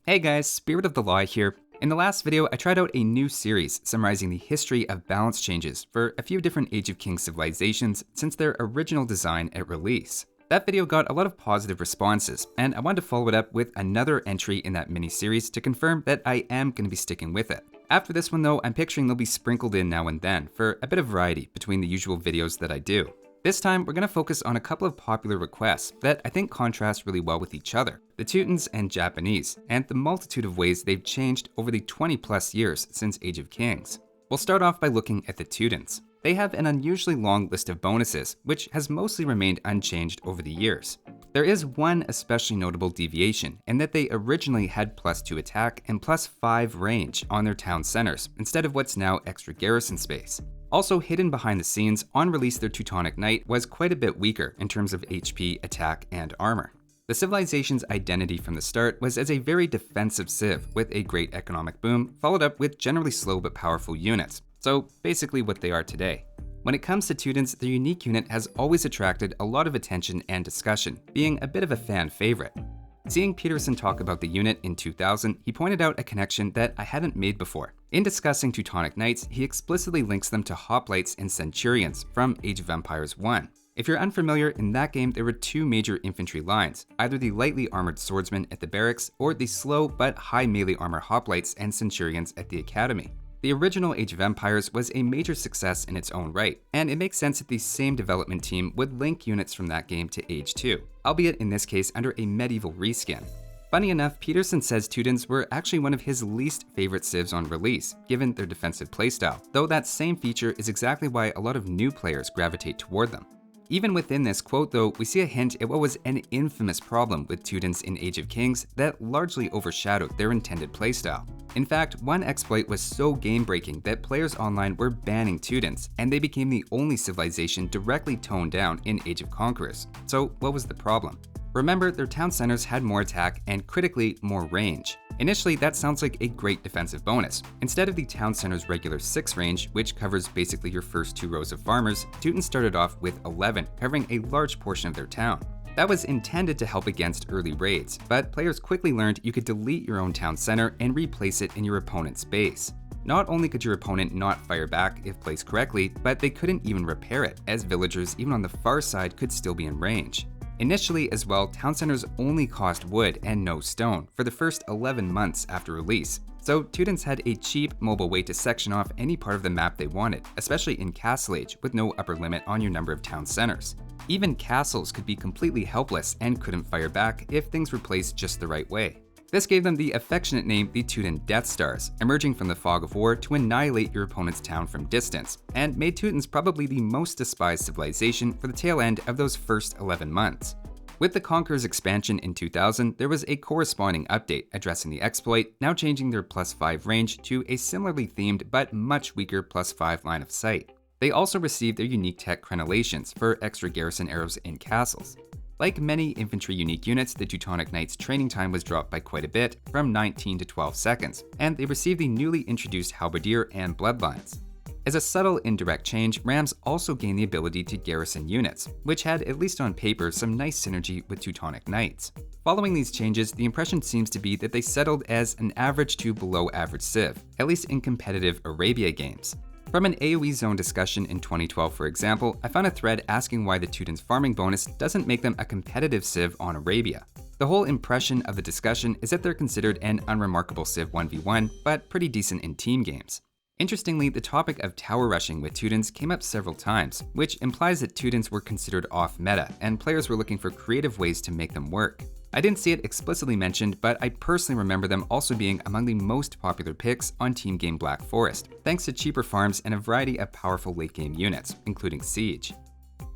Hey guys, Spirit of the Law here. In the last video, I tried out a new series summarizing the history of balance changes for a few different Age of Kings civilizations since their original design at release. That video got a lot of positive responses, and I wanted to follow it up with another entry in that mini-series to confirm that I am going to be sticking with it. After this one though, I'm picturing they'll be sprinkled in now and then for a bit of variety between the usual videos that I do. This time, we're going to focus on a couple of popular requests that I think contrast really well with each other, the Teutons and Japanese, and the multitude of ways they've changed over the 20 plus years since Age of Kings. We'll start off by looking at the Teutons. They have an unusually long list of bonuses, which has mostly remained unchanged over the years. There is one especially notable deviation in that they originally had +2 attack and +5 range on their town centers instead of what's now extra garrison space. Also hidden behind the scenes, on release their Teutonic Knight was quite a bit weaker in terms of HP, attack, and armor. The civilization's identity from the start was as a very defensive civ with a great economic boom, followed up with generally slow but powerful units. So basically what they are today. When it comes to Teutons, their unique unit has always attracted a lot of attention and discussion, being a bit of a fan favorite. Seeing Peterson talk about the unit in 2000, he pointed out a connection that I hadn't made before. In discussing Teutonic Knights, he explicitly links them to Hoplites and Centurions from Age of Empires 1. If you're unfamiliar, in that game there were two major infantry lines, either the lightly armored swordsmen at the barracks or the slow but high melee armor Hoplites and Centurions at the academy. The original Age of Empires was a major success in its own right, and it makes sense that the same development team would link units from that game to Age 2, albeit in this case under a medieval reskin. Funny enough, Peterson says Teutons were actually one of his least favorite civs on release, given their defensive playstyle, though that same feature is exactly why a lot of new players gravitate toward them. Even within this quote though, we see a hint at what was an infamous problem with Teutons in Age of Kings that largely overshadowed their intended playstyle. In fact, one exploit was so game-breaking that players online were banning Teutons, and they became the only civilization directly toned down in Age of Conquerors. So what was the problem? Remember, their town centers had more attack and critically more range. Initially, that sounds like a great defensive bonus. Instead of the town center's regular 6 range, which covers basically your first 2 rows of farmers, Teutons started off with 11, covering a large portion of their town. That was intended to help against early raids, but players quickly learned you could delete your own town center and replace it in your opponent's base. Not only could your opponent not fire back if placed correctly, but they couldn't even repair it, as villagers even on the far side could still be in range. Initially as well, town centers only cost wood and no stone for the first 11 months after release, so Teutons had a cheap, mobile way to section off any part of the map they wanted, especially in Castle Age with no upper limit on your number of town centers. Even castles could be completely helpless and couldn't fire back if things were placed just the right way. This gave them the affectionate name the Teuton Death Stars, emerging from the fog of war to annihilate your opponent's town from distance, and made Teutons probably the most despised civilization for the tail end of those first 11 months. With the Conqueror's expansion in 2000, there was a corresponding update addressing the exploit, now changing their +5 range to a similarly themed but much weaker +5 line of sight. They also received their unique tech crenellations for extra garrison arrows in castles. Like many infantry unique units, the Teutonic Knights' training time was dropped by quite a bit, from 19 to 12 seconds, and they received the newly introduced Halberdier and Bloodlines. As a subtle indirect change, Rams also gained the ability to garrison units, which had, at least on paper, some nice synergy with Teutonic Knights. Following these changes, the impression seems to be that they settled as an average to below average civ, at least in competitive Arabia games. From an AoE zone discussion in 2012, for example, I found a thread asking why the Teutons' farming bonus doesn't make them a competitive civ on Arabia. The whole impression of the discussion is that they're considered an unremarkable civ 1v1, but pretty decent in team games. Interestingly, the topic of tower rushing with Teutons came up several times, which implies that Teutons were considered off-meta, and players were looking for creative ways to make them work. I didn't see it explicitly mentioned, but I personally remember them also being among the most popular picks on Team Game Black Forest, thanks to cheaper farms and a variety of powerful late-game units, including Siege.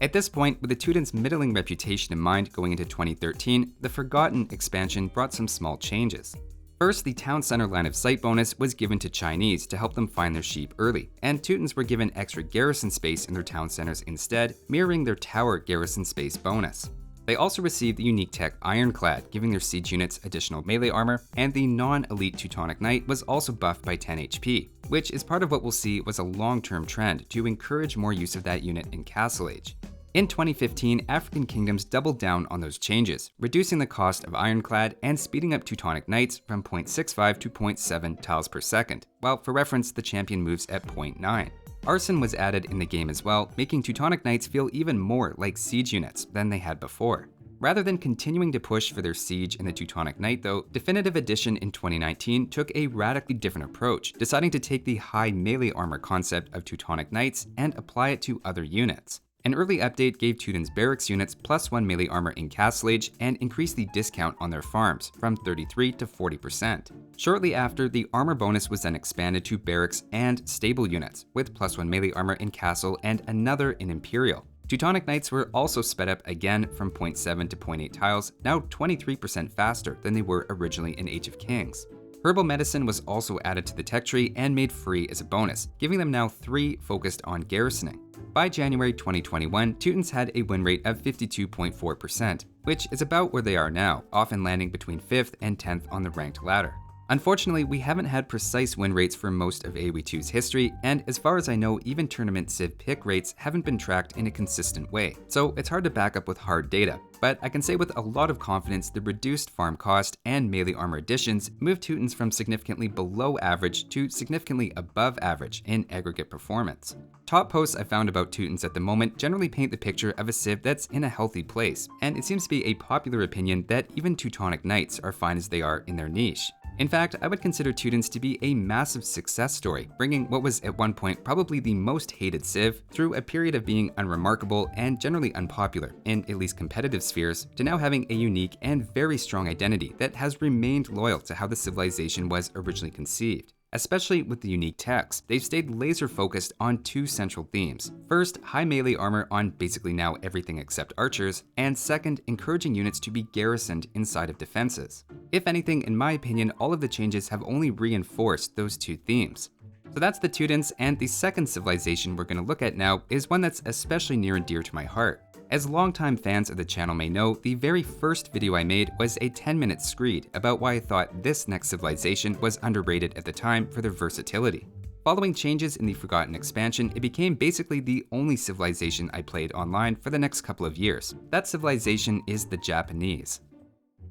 At this point, with the Teutons' middling reputation in mind going into 2013, the Forgotten expansion brought some small changes. First, the town center line of sight bonus was given to Chinese to help them find their sheep early, and Teutons were given extra garrison space in their town centers instead, mirroring their tower garrison space bonus. They also received the unique tech Ironclad, giving their siege units additional melee armor, and the non-elite Teutonic Knight was also buffed by 10 HP, which is part of what we'll see was a long-term trend to encourage more use of that unit in Castle Age. In 2015, African kingdoms doubled down on those changes, reducing the cost of ironclad and speeding up Teutonic Knights from 0.65 to 0.7 tiles per second, while for reference the champion moves at 0.9. Arson was added in the game as well, making Teutonic Knights feel even more like siege units than they had before. Rather than continuing to push for their siege in the Teutonic Knight though, Definitive Edition in 2019 took a radically different approach, deciding to take the high melee armor concept of Teutonic Knights and apply it to other units. An early update gave Teuton's barracks units +1 melee armor in Castle Age and increased the discount on their farms from 33 to 40%. Shortly after, the armor bonus was then expanded to barracks and stable units, with +1 melee armor in Castle and another in Imperial. Teutonic Knights were also sped up again from 0.7 to 0.8 tiles, now 23% faster than they were originally in Age of Kings. Herbal medicine was also added to the tech tree and made free as a bonus, giving them now 3 focused on garrisoning. By January 2021, Teutons had a win rate of 52.4%, which is about where they are now, often landing between 5th and 10th on the ranked ladder. Unfortunately, we haven't had precise win rates for most of AoE2's history, and as far as I know, even tournament Civ pick rates haven't been tracked in a consistent way, so it's hard to back up with hard data. But I can say with a lot of confidence the reduced farm cost and melee armor additions moved Teutons from significantly below average to significantly above average in aggregate performance. Top posts I found about Teutons at the moment generally paint the picture of a Civ that's in a healthy place, and it seems to be a popular opinion that even Teutonic Knights are fine as they are in their niche. In fact, I would consider Teutons to be a massive success story, bringing what was at one point probably the most hated Civ through a period of being unremarkable and generally unpopular in at least competitive spheres to now having a unique and very strong identity that has remained loyal to how the civilization was originally conceived. Especially with the unique techs, they've stayed laser focused on 2 central themes. First, high melee armor on basically now everything except archers, and second, encouraging units to be garrisoned inside of defenses. If anything, in my opinion, all of the changes have only reinforced those 2 themes. So that's the Teutons, and the second civilization we're going to look at now is one that's especially near and dear to my heart. As longtime fans of the channel may know, the very first video I made was a 10-minute screed about why I thought this next civilization was underrated at the time for their versatility. Following changes in the Forgotten expansion, it became basically the only civilization I played online for the next couple of years. That civilization is the Japanese.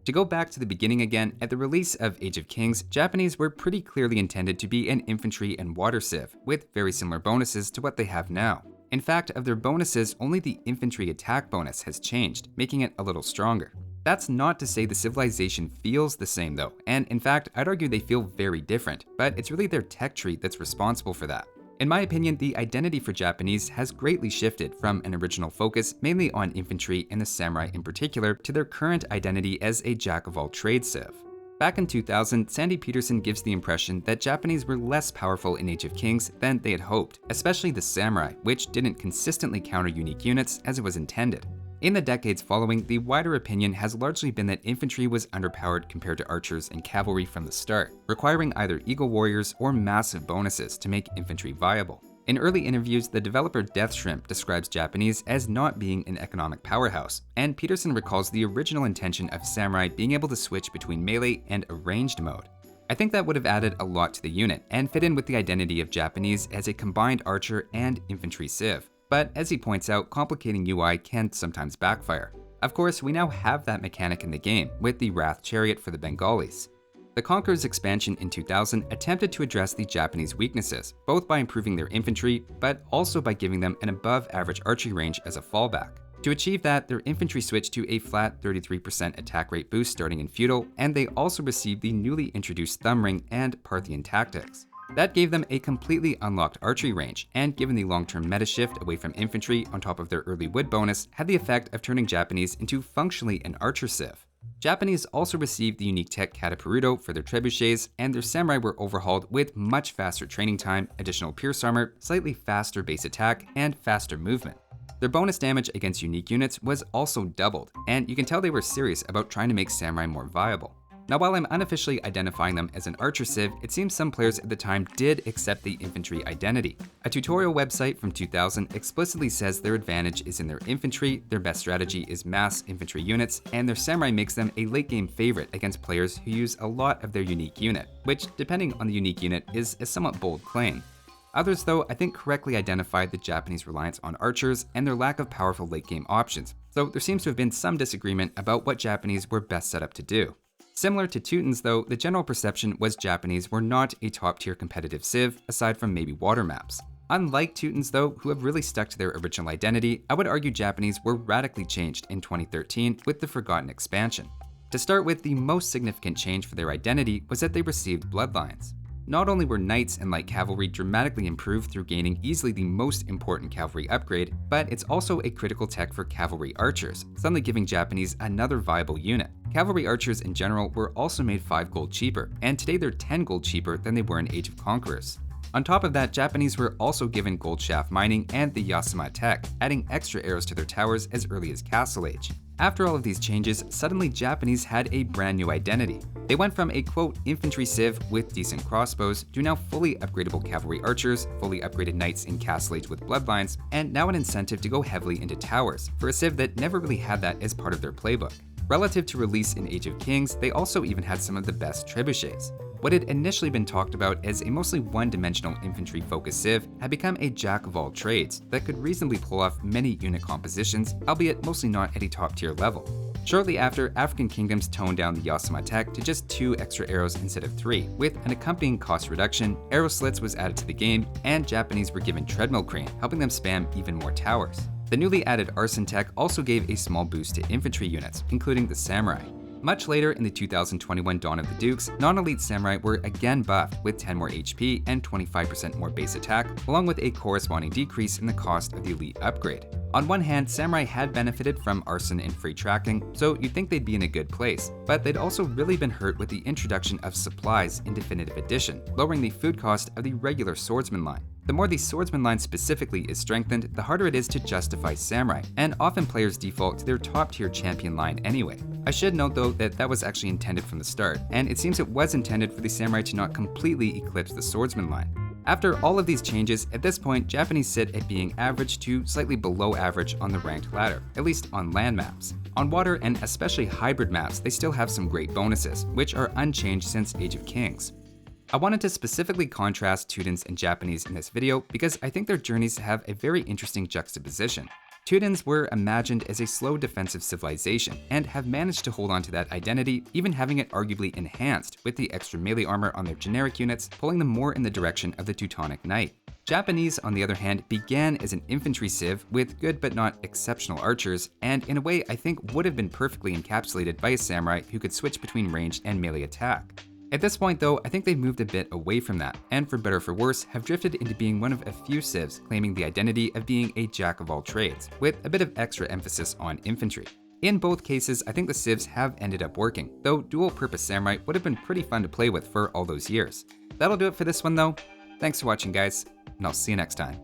To go back to the beginning again, at the release of Age of Kings, Japanese were pretty clearly intended to be an infantry and water civ, with very similar bonuses to what they have now. In fact, of their bonuses, only the infantry attack bonus has changed, making it a little stronger. That's not to say the civilization feels the same though, and in fact, I'd argue they feel very different, but it's really their tech tree that's responsible for that. In my opinion, the identity for Japanese has greatly shifted from an original focus mainly on infantry and the samurai in particular to their current identity as a jack-of-all-trades civ. Back in 2000, Sandy Peterson gives the impression that Japanese were less powerful in Age of Kings than they had hoped, especially the samurai, which didn't consistently counter unique units as it was intended. In the decades following, the wider opinion has largely been that infantry was underpowered compared to archers and cavalry from the start, requiring either eagle warriors or massive bonuses to make infantry viable. In early interviews, the developer Death Shrimp describes Japanese as not being an economic powerhouse, and Peterson recalls the original intention of samurai being able to switch between melee and a ranged mode. I think that would have added a lot to the unit and fit in with the identity of Japanese as a combined archer and infantry civ. But as he points out, complicating UI can sometimes backfire. Of course, we now have that mechanic in the game with the Wrath Chariot for the Bengalis. The Conquerors expansion in 2000 attempted to address the Japanese weaknesses, both by improving their infantry, but also by giving them an above-average archery range as a fallback. To achieve that, their infantry switched to a flat 33% attack rate boost starting in Feudal, and they also received the newly introduced Thumb Ring and Parthian Tactics. That gave them a completely unlocked archery range, and given the long-term meta shift away from infantry on top of their early wood bonus, had the effect of turning Japanese into functionally an archer civ. Japanese also received the unique tech Katapuruto for their trebuchets, and their samurai were overhauled with much faster training time, additional pierce armor, slightly faster base attack, and faster movement. Their bonus damage against unique units was also doubled, and you can tell they were serious about trying to make samurai more viable. Now, while I'm unofficially identifying them as an archer civ, it seems some players at the time did accept the infantry identity. A tutorial website from 2000 explicitly says their advantage is in their infantry, their best strategy is mass infantry units, and their samurai makes them a late game favorite against players who use a lot of their unique unit, which, depending on the unique unit, is a somewhat bold claim. Others, though, I think correctly identified the Japanese reliance on archers and their lack of powerful late-game options, so there seems to have been some disagreement about what Japanese were best set up to do. Similar to Teutons, though, the general perception was Japanese were not a top-tier competitive civ, aside from maybe water maps. Unlike Teutons, though, who have really stuck to their original identity, I would argue Japanese were radically changed in 2013 with the Forgotten expansion. To start with, the most significant change for their identity was that they received bloodlines. Not only were knights and light cavalry dramatically improved through gaining easily the most important cavalry upgrade, but it's also a critical tech for cavalry archers, suddenly giving Japanese another viable unit. Cavalry archers in general were also made 5 gold cheaper, and today they're 10 gold cheaper than they were in Age of Conquerors. On top of that, Japanese were also given gold shaft mining and the Yasuma tech, adding extra arrows to their towers as early as Castle Age. After all of these changes, suddenly Japanese had a brand new identity. They went from a quote infantry civ with decent crossbows to now fully upgradable cavalry archers, fully upgraded knights in Castle Age with bloodlines, and now an incentive to go heavily into towers, for a civ that never really had that as part of their playbook. Relative to release in Age of Kings, they also even had some of the best trebuchets. What had initially been talked about as a mostly one-dimensional infantry-focused civ had become a jack-of-all-trades that could reasonably pull off many unit compositions, albeit mostly not at a top-tier level. Shortly after, African kingdoms toned down the Yasuma tech to just 2 extra arrows instead of 3, with an accompanying cost reduction, arrow slits was added to the game, and Japanese were given treadmill crane, helping them spam even more towers. The newly added arson tech also gave a small boost to infantry units, including the samurai. Much later in the 2021 Dawn of the Dukes, non-elite samurai were again buffed with 10 more HP and 25% more base attack, along with a corresponding decrease in the cost of the elite upgrade. On one hand, samurai had benefited from arson and free tracking, so you'd think they'd be in a good place, but they'd also really been hurt with the introduction of supplies in Definitive Edition, lowering the food cost of the regular swordsman line. The more the swordsman line specifically is strengthened, the harder it is to justify samurai, and often players default to their top tier champion line anyway. I should note though that that was actually intended from the start, and it seems it was intended for the samurai to not completely eclipse the swordsman line. After all of these changes, at this point, Japanese sit at being average to slightly below average on the ranked ladder, at least on land maps. On water and especially hybrid maps, they still have some great bonuses, which are unchanged since Age of Kings. I wanted to specifically contrast Teutons and Japanese in this video because I think their journeys have a very interesting juxtaposition. Teutons were imagined as a slow defensive civilization and have managed to hold on to that identity, even having it arguably enhanced with the extra melee armor on their generic units, pulling them more in the direction of the Teutonic Knight. Japanese, on the other hand, began as an infantry civ with good but not exceptional archers, and in a way I think would have been perfectly encapsulated by a samurai who could switch between ranged and melee attack. At this point though, I think they've moved a bit away from that, and for better or for worse, have drifted into being one of a few civs claiming the identity of being a jack of all trades, with a bit of extra emphasis on infantry. In both cases, I think the civs have ended up working, though dual-purpose samurai would have been pretty fun to play with for all those years. That'll do it for this one though. Thanks for watching guys, and I'll see you next time.